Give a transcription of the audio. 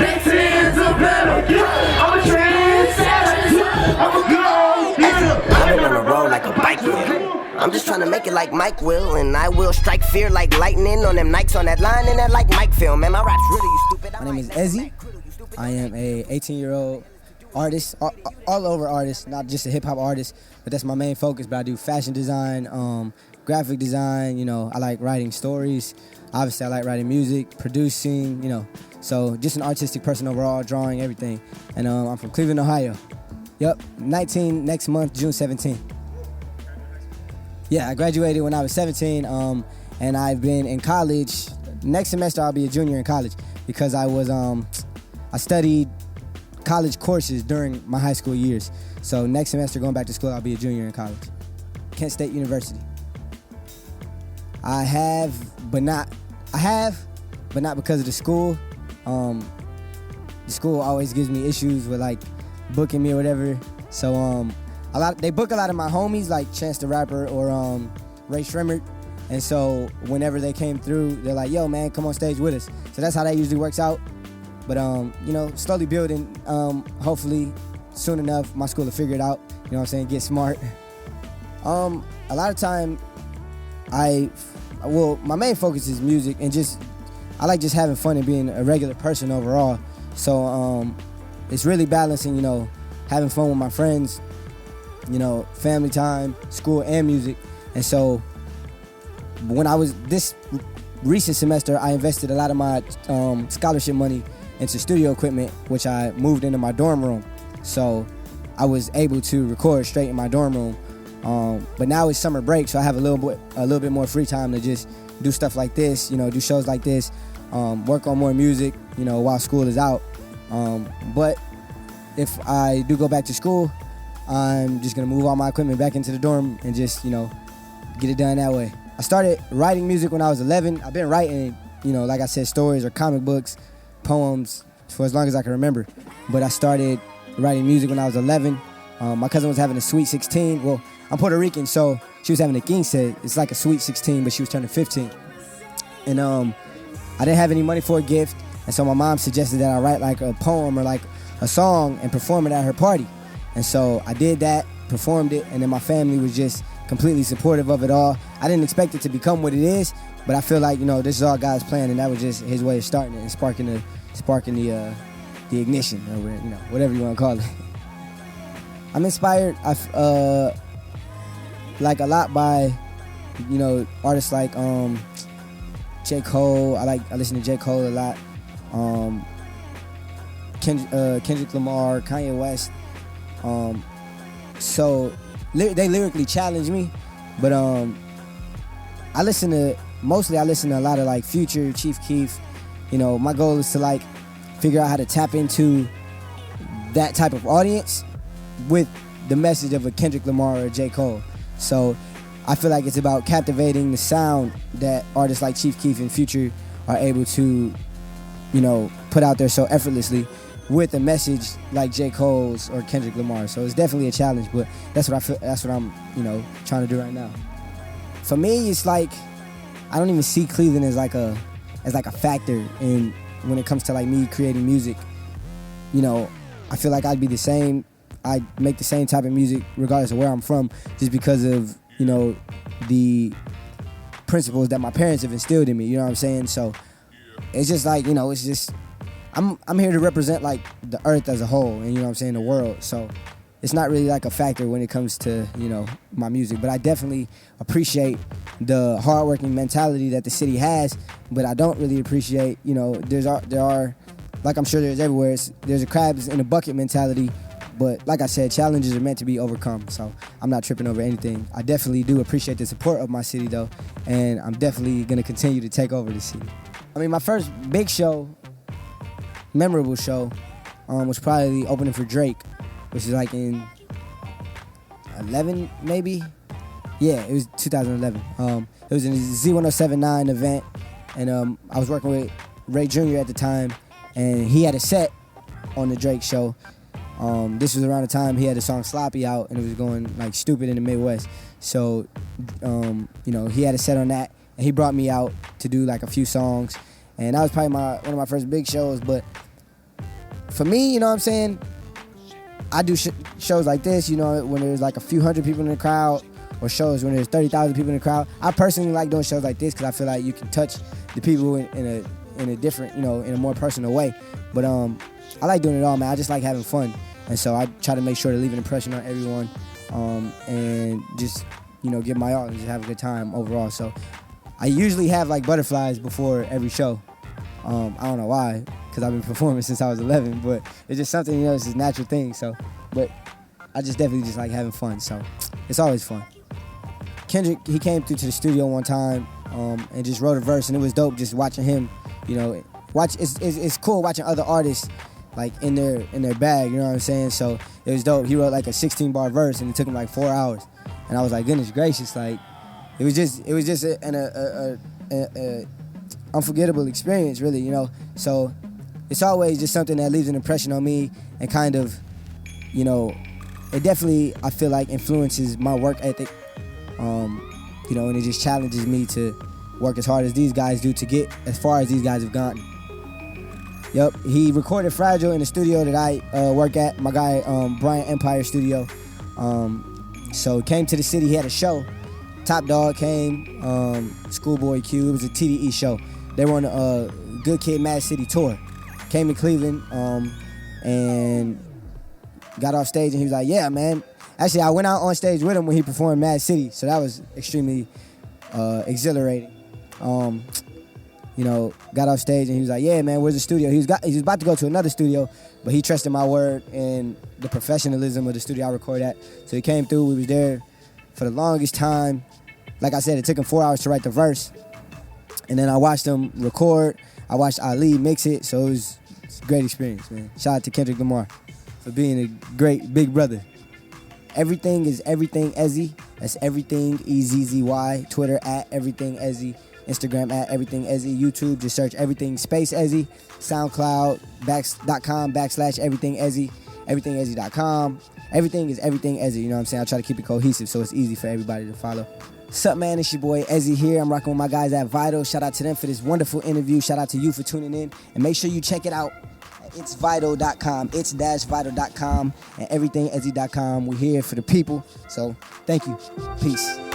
Next hands are better. I'm a trendsetter. I'm a gold getter. I've been on a roll like a bike wheel. I'm just trying to make it like Mike will, and I will strike fear like lightning on them Nikes on that line and that like Mike film. Man, my rap's really you stupid. My name is Ezzy. I am a 18-year-old artist, all over artist, not just a hip hop artist, but that's my main focus. But I do fashion design, graphic design. You know, I like writing stories. Obviously, I like writing music, producing. You know, so just an artistic person overall, drawing everything. And I'm from Cleveland, Ohio. Yep, 19 next month, June 17th. Yeah, I graduated when I was 17, and I've been in college. Next semester, I'll be a junior in college because I studied college courses during my high school years. So next semester, going back to school, I'll be a junior in college. Kent State University. I have, but not because of the school. The school always gives me issues with like booking me or whatever. So they book a lot of my homies like Chance the Rapper or Ray Shrimmer. And so whenever they came through, they're like, yo man, come on stage with us. So that's how that usually works out. But you know, slowly building, hopefully soon enough my school will figure it out. You know what I'm saying? Get smart. A lot of time my main focus is music and I like just having fun and being a regular person overall. So it's really balancing, you know, having fun with my friends, you know, family time, school, and music. And so when I was this recent semester, I invested a lot of my scholarship money into studio equipment, which I moved into my dorm room. So I was able to record straight in my dorm room. But now it's summer break, so I have a little bit more free time to just do stuff like this, you know, do shows like this, work on more music, you know, while school is out. But if I do go back to school, I'm just gonna move all my equipment back into the dorm and just, you know, get it done that way. I started writing music when I was 11. I've been writing, you know, like I said, stories or comic books, poems for as long as I can remember. But I started writing music when I was 11. My cousin was having a sweet 16. Well, I'm Puerto Rican, so she was having a quince. It's like a sweet 16, but she was turning 15. And I didn't have any money for a gift, and so my mom suggested that I write like a poem or like a song and perform it at her party. And so I did that, performed it, and then my family was just completely supportive of it all. I didn't expect it to become what it is, but I feel like, you know, this is all God's plan, and that was just His way of starting it and sparking the ignition, or you know, whatever you want to call it. I'm inspired, like a lot by, you know, artists like J. Cole. I listen to J. Cole a lot. Kendrick Lamar, Kanye West. So they lyrically challenge me, but I listen to a lot of like Future, Chief Keef. You know, my goal is to like figure out how to tap into that type of audience with the message of a Kendrick Lamar or a J. Cole. So I feel like it's about captivating the sound that artists like Chief Keef and Future are able to, you know, put out there so effortlessly with a message like J. Cole's or Kendrick Lamar. So it's definitely a challenge, but that's what I'm, you know, trying to do right now. For me, it's like I don't even see Cleveland as like a factor in when it comes to like me creating music. You know, I feel like I'd be the same. I'd make the same type of music regardless of where I'm from, just because of, you know, the principles that my parents have instilled in me. You know what I'm saying? So it's just like, you know, it's just I'm here to represent like the earth as a whole, and you know what I'm saying, the world. So it's not really like a factor when it comes to, you know, my music. But I definitely appreciate the hardworking mentality that the city has. But I don't really appreciate, you know, there are, like I'm sure there's everywhere, there's a crabs in a bucket mentality. But like I said, challenges are meant to be overcome. So I'm not tripping over anything. I definitely do appreciate the support of my city though, and I'm definitely gonna continue to take over the city. I mean, my first big show, memorable show, was probably the opening for Drake, which is like in 11 maybe. Yeah, it was 2011. It was in a Z1079 event, and I was working with Ray Jr. at the time, and he had a set on the Drake show. This was around the time he had the song Sloppy out, and it was going like stupid in the Midwest. So, you know, he had a set on that, and he brought me out to do like a few songs, and that was probably one of my first big shows. But for me, you know what I'm saying, I do shows like this, you know, when there's like a few hundred people in the crowd, or shows when there's 30,000 people in the crowd. I personally like doing shows like this because I feel like you can touch the people in a different, you know, in a more personal way. But I like doing it all, man. I just like having fun. And so I try to make sure to leave an impression on everyone, and just, you know, give my all and just have a good time overall. So I usually have like butterflies before every show. I don't know why, because I've been performing since I was 11, but it's just something, you know, it's a natural thing. So, but I just definitely just like having fun. So it's always fun. Kendrick, he came through to the studio one time and just wrote a verse, and it was dope just watching him, you know, it's cool watching other artists like in their bag, you know what I'm saying? So it was dope. He wrote like a 16-bar verse, and it took him like 4 hours. And I was like, goodness gracious, like it was just an unforgettable experience, really, you know. So it's always just something that leaves an impression on me, and kind of, you know, it definitely, I feel like, influences my work ethic. You know, and it just challenges me to work as hard as these guys do to get as far as these guys have gotten. Yep, he recorded Fragile in the studio that I work at, my guy Brian Empire Studio. So he came to the city, he had a show. Top Dog came, Schoolboy Q, it was a TDE show. They were on a Good Kid, Mad City tour. Came to Cleveland and got off stage, and he was like, yeah, man. Actually, I went out on stage with him when he performed Mad City, so that was extremely exhilarating. You know, got off stage and he was like, yeah, man, where's the studio? He was about to go to another studio, but he trusted my word and the professionalism of the studio I record at. So he came through, we was there for the longest time. Like I said, it took him 4 hours to write the verse. And then I watched him record, I watched Ali mix it, so it's a great experience, man. Shout out to Kendrick Lamar for being a great big brother. Everything is Everything Ezzy. That's Everything EZZY. Twitter at Everything Ezzy. Instagram at Everything Ezzy. YouTube, just search Everything Space Ezzy. SoundCloud.com/Everything Ezzy. EverythingEzzy.com. Everything is Everything Ezzy. You know what I'm saying? I try to keep it cohesive so it's easy for everybody to follow. What's up, man? It's your boy Ezzy here. I'm rocking with my guys at Vital. Shout out to them for this wonderful interview. Shout out to you for tuning in. And make sure you check it out. It's-vital.com, it's-vital.com, and everythingezzy.com. We're here for the people, so thank you. Peace.